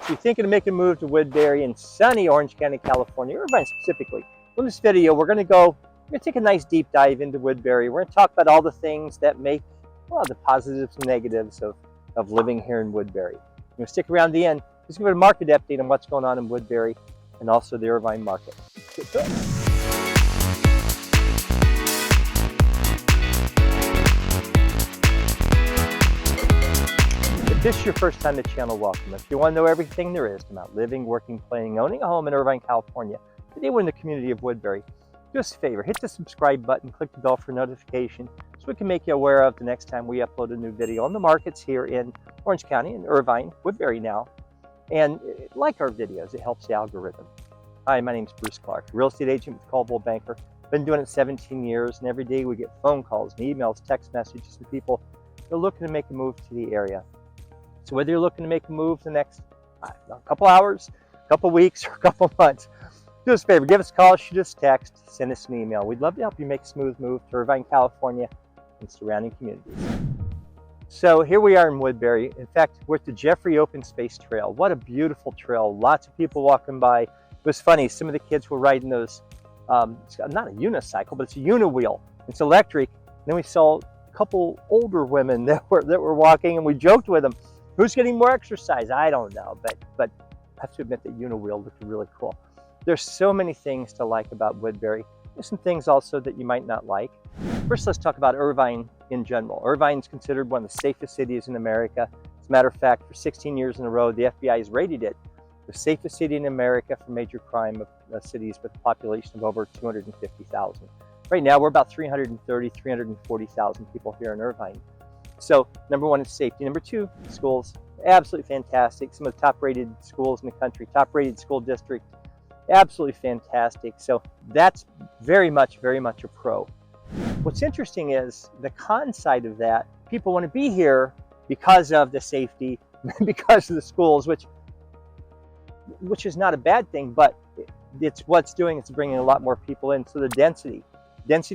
If you're thinking of making a move to Woodbury in sunny Orange County, California, Irvine specifically, in this video we're going to take a nice deep dive into Woodbury. We're going to talk about all the things that make, well, the positives and negatives of living here in Woodbury. You're going to stick around the end. Just give it a market update on what's going on in Woodbury and also the Irvine market. Let's get to it. If this is your first time to the channel, welcome. If you want to know everything there is about living, working, playing, owning a home in Irvine, California, today we're in the community of Woodbury. Do us a favor, hit the subscribe button, click the bell for notification so we can make you aware of the next time we upload a new video on the markets here in Orange County and Irvine, Woodbury now. And like our videos, it helps the algorithm. Hi, my name is Bruce Clark, real estate agent with Coldwell Banker. Been doing it 17 years, and every day we get phone calls and emails, text messages from people that are looking to make a move to the area. So whether you're looking to make a move the next couple hours, a couple weeks, or a couple months, do us a favor, give us a call, shoot us a text, send us an email. We'd love to help you make a smooth move to Irvine, California and surrounding communities. So here we are in Woodbury. In fact, we're at the Jeffrey Open Space Trail. What a beautiful trail. Lots of people walking by. It was funny, some of the kids were riding those, it's not a unicycle, but it's a uniwheel. It's electric. And then we saw a couple older women that were walking, and we joked with them. Who's getting more exercise? I don't know, but I have to admit that uniwheel looked really cool. There's so many things to like about Woodbury. There's some things also that you might not like. First, let's talk about Irvine in general. Irvine is considered one of the safest cities in America. As a matter of fact, for 16 years in a row, the FBI has rated it the safest city in America for major crime of cities with a population of over 250,000. Right now, we're about 340,000 people here in Irvine. So number one is safety. Number two, schools, absolutely fantastic. Some of the top rated schools in the country, top rated school district, absolutely fantastic. So that's very much a pro. What's interesting is the con side of that. People want to be here because of the safety, because of the schools, which is not a bad thing, but it's what's doing, it's bringing a lot more people in. So the density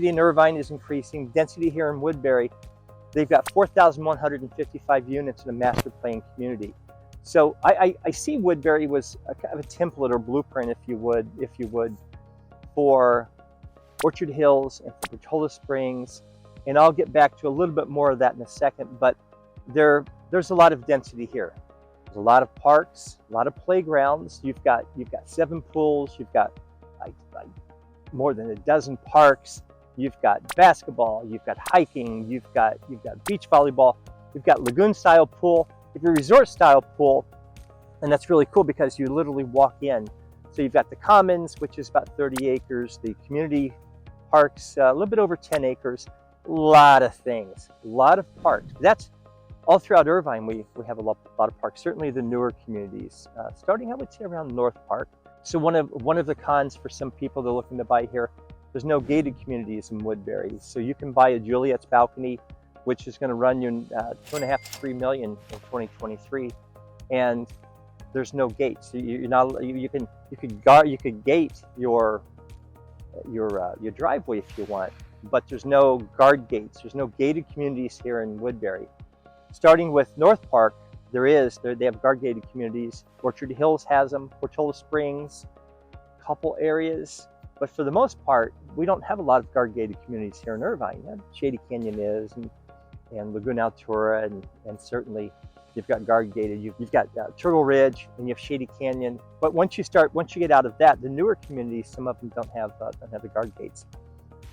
in Irvine is increasing. Density here in Woodbury, they've got 4,155 units in a master plan community. So I see Woodbury was a kind of a template or blueprint, if you would, for Orchard Hills and for Portola Springs. And I'll get back to a little bit more of that in a second, but there's a lot of density here. There's a lot of parks, a lot of playgrounds. You've got 7 pools, you've got more than a dozen parks. You've got basketball, you've got hiking, you've got beach volleyball, you've got lagoon-style pool, you've got a resort-style pool, and that's really cool because you literally walk in. So you've got the commons, which is about 30 acres, the community parks, a little bit over 10 acres, a lot of things, a lot of parks. That's all throughout Irvine. We have a lot of parks, certainly the newer communities, starting I would say around North Park. So one of the cons for some people that are looking to buy here, there's no gated communities in Woodbury. So you can buy a Juliet's balcony, which is going to run you $2.5 to $3 million in 2023, and there's no gates. So you could gate your driveway if you want, but there's no guard gates. There's no gated communities here in Woodbury. Starting with North Park, they have guard gated communities. Orchard Hills has them. Portola Springs, a couple areas. But for the most part, we don't have a lot of guard-gated communities here in Irvine. Shady Canyon is, and Laguna Altura, and certainly you've got guard-gated. You've got Turtle Ridge, and you have Shady Canyon. But once you get out of that, the newer communities, some of them don't have the guard gates.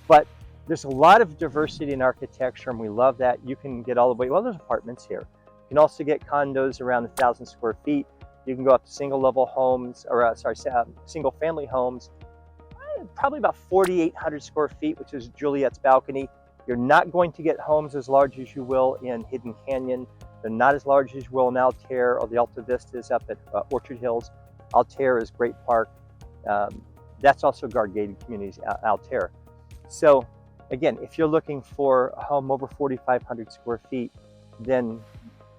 But there's a lot of diversity in architecture, and we love that. You can get all the way. Well, there's apartments here. You can also get condos around 1,000 square feet. You can go up to single-level homes, or single-family homes. Probably about 4,800 square feet, which is Juliet's balcony. You're not going to get homes as large as you will in Hidden Canyon. They're not as large as you will in Altair or the Alta Vistas up at Orchard Hills. Altair is Great Park. That's also guard-gated communities, Altair. So again, if you're looking for a home over 4,500 square feet, then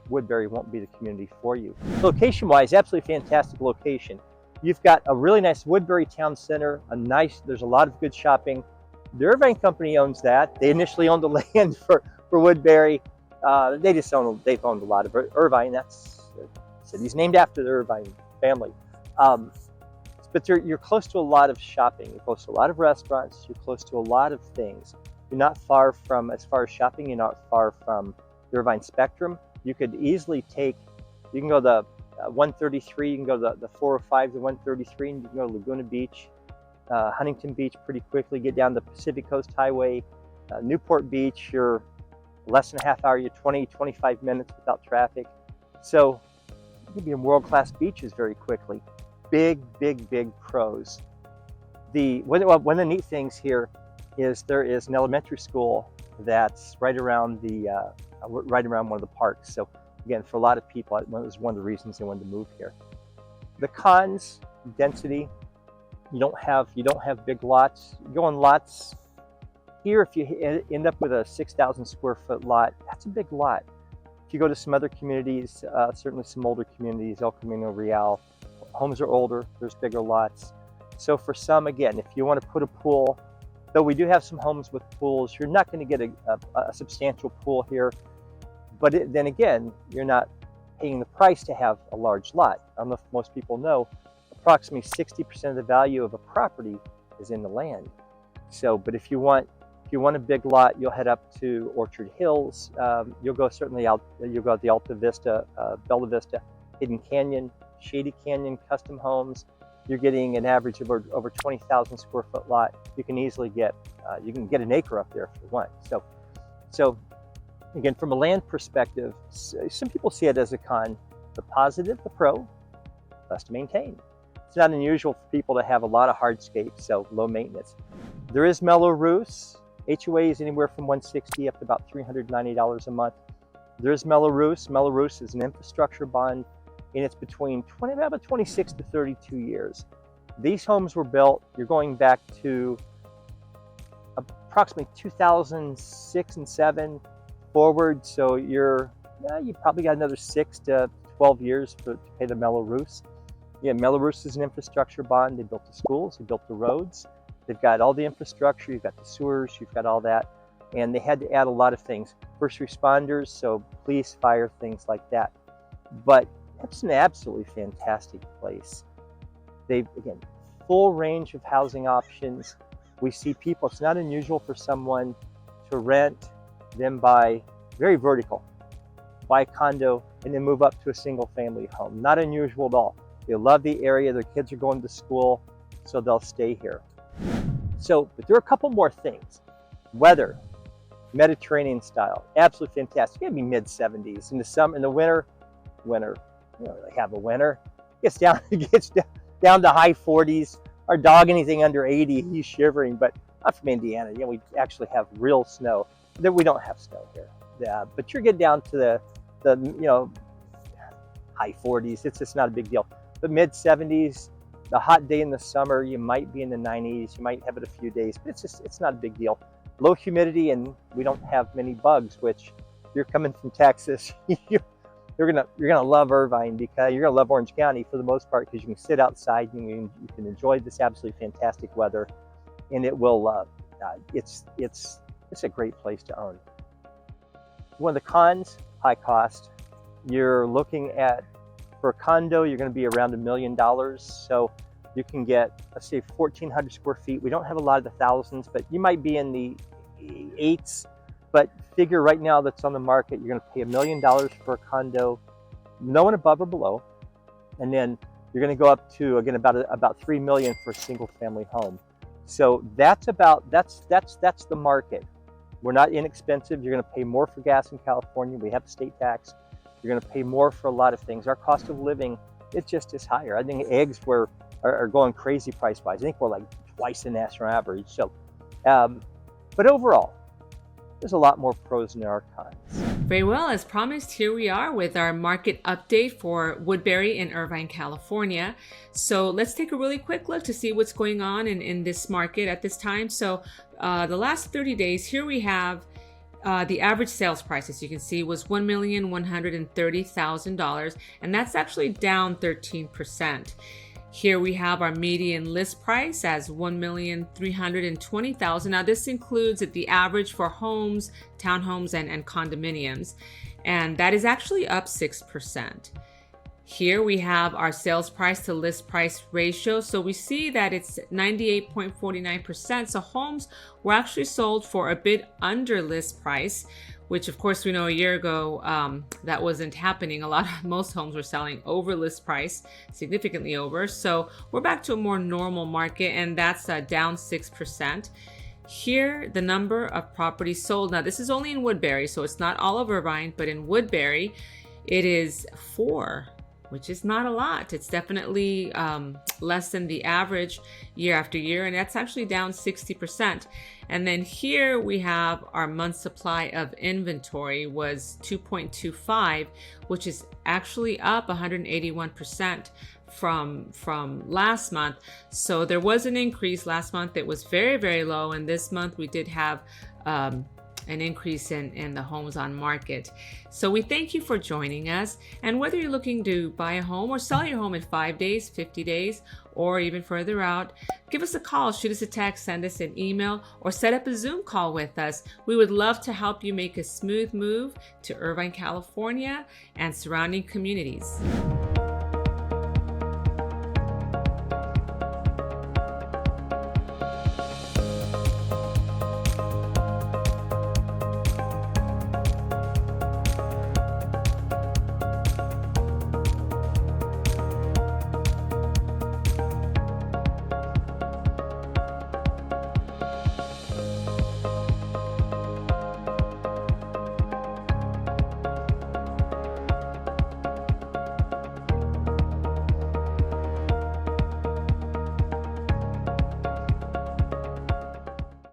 Woodbury won't be the community for you. Location-wise, absolutely fantastic location. You've got a really nice Woodbury Town Center, there's a lot of good shopping. The Irvine Company owns that. They initially owned the land for Woodbury. They've owned a lot of Irvine. That's the city's named after the Irvine family. Um, but you're close to a lot of shopping. You're close to a lot of restaurants. You're close to a lot of things. You're not far from, as far as shopping, you're not far from the Irvine Spectrum. You could easily you can go the 133, you can go the 405 to 133, and you can go to Laguna Beach, Huntington Beach pretty quickly, get down the Pacific Coast Highway, Newport Beach, you're less than a half hour, you're 20-25 minutes without traffic. So you can be in world-class beaches very quickly. Big pros. One of the neat things here is there is an elementary school that's right around one of the parks. So again, for a lot of people, it was one of the reasons they wanted to move here. The cons: density. You don't have big lots. You go on lots here. If you end up with a 6,000 square foot lot, that's a big lot. If you go to some other communities, certainly some older communities, El Camino Real, homes are older, there's bigger lots. So for some, again, if you want to put a pool, though we do have some homes with pools, you're not going to get a substantial pool here. But then again, you're not paying the price to have a large lot. I don't know if most people know, approximately 60% of the value of a property is in the land. So, but if you want a big lot, you'll head up to Orchard Hills. You'll go the Alta Vista, Bella Vista, Hidden Canyon, Shady Canyon custom homes. You're getting an average of over 20,000 square foot lot. You can easily get an acre up there if you want. So again, from a land perspective, some people see it as a con. The positive, the pro, less to maintain. It's not unusual for people to have a lot of hardscapes, so low maintenance. There is Mello Roos. HOA is anywhere from $160 up to about $390 a month. There is Mello Roos. Mello Roos is an infrastructure bond, and it's between about 26 to 32 years. These homes were built, you're going back to approximately 2006 and 7 forward, so you probably got another 6 to 12 years to pay the Mello Roos. Yeah, Mello Roos is an infrastructure bond. They built the schools, they built the roads, they've got all the infrastructure, you've got the sewers, you've got all that, and they had to add a lot of things. First responders, so police, fire, things like that. But it's an absolutely fantastic place. They've, again, full range of housing options. We see people, it's not unusual for someone to rent, then buy, very vertical, buy a condo, and then move up to a single family home. Not unusual at all. They love the area, their kids are going to school, so they'll stay here. But there are a couple more things. Weather, Mediterranean style, absolutely fantastic. It'd be mid-70s. In the summer, in the winter, you don't really have a winter. It gets down to high 40s. Our dog, anything under 80, he's shivering. But I'm from Indiana. We actually have real snow. We don't have snow here. But you're getting down to the high 40s. It's just not a big deal. But mid-70s, the hot day in the summer, you might be in the 90s. You might have it a few days, but it's not a big deal. Low humidity, and we don't have many bugs. Which, if you're coming from Texas, you're gonna love Irvine, because you're gonna love Orange County for the most part, because you can sit outside and you can enjoy this absolutely fantastic weather, and it will. It's a great place to own. One of the cons: high cost. You're looking at, for a condo, you're going to be around $1 million. So you can get, let's say, 1,400 square feet. We don't have a lot of the thousands, but you might be in the 8s. But figure right now that's on the market, you're going to pay $1 million for a condo, no one above or below, and then you're going to go up to, again, about $3 million for a single family home. So that's the market. We're not inexpensive. You're going to pay more for gas in California. We have a state tax. You're going to pay more for a lot of things. Our cost of living, it just is higher. I think eggs are going crazy price-wise. I think we're like twice the national average. So, but overall, there's a lot more pros than there are cons. Very well, as promised, here we are with our market update for Woodbury in Irvine, California. So let's take a really quick look to see what's going on in this market at this time. So the last 30 days, here we have the average sales price, as you can see, was $1,130,000, and that's actually down 13%. Here we have our median list price as $1,320,000. Now this includes the average for homes, townhomes, and condominiums, and that is actually up 6%. Here we have our sales price to list price ratio. So we see that it's 98.49%. So homes were actually sold for a bit under list price, which of course we know a year ago that wasn't happening. Most homes were selling over list price, significantly over. So we're back to a more normal market, and that's down 6%. Here, the number of properties sold. Now this is only in Woodbury, so it's not all of Irvine, but in Woodbury, it is 4, which is not a lot. It's definitely less than the average year after year, and that's actually down 60%. And then here we have our month supply of inventory was 2.25, which is actually up 181% from last month. So there was an increase. Last month it was very, very low, and this month we did have an increase in the homes on market. So we thank you for joining us. And whether you're looking to buy a home or sell your home in 5 days, 50 days, or even further out, give us a call, shoot us a text, send us an email, or set up a Zoom call with us. We would love to help you make a smooth move to Irvine, California and surrounding communities.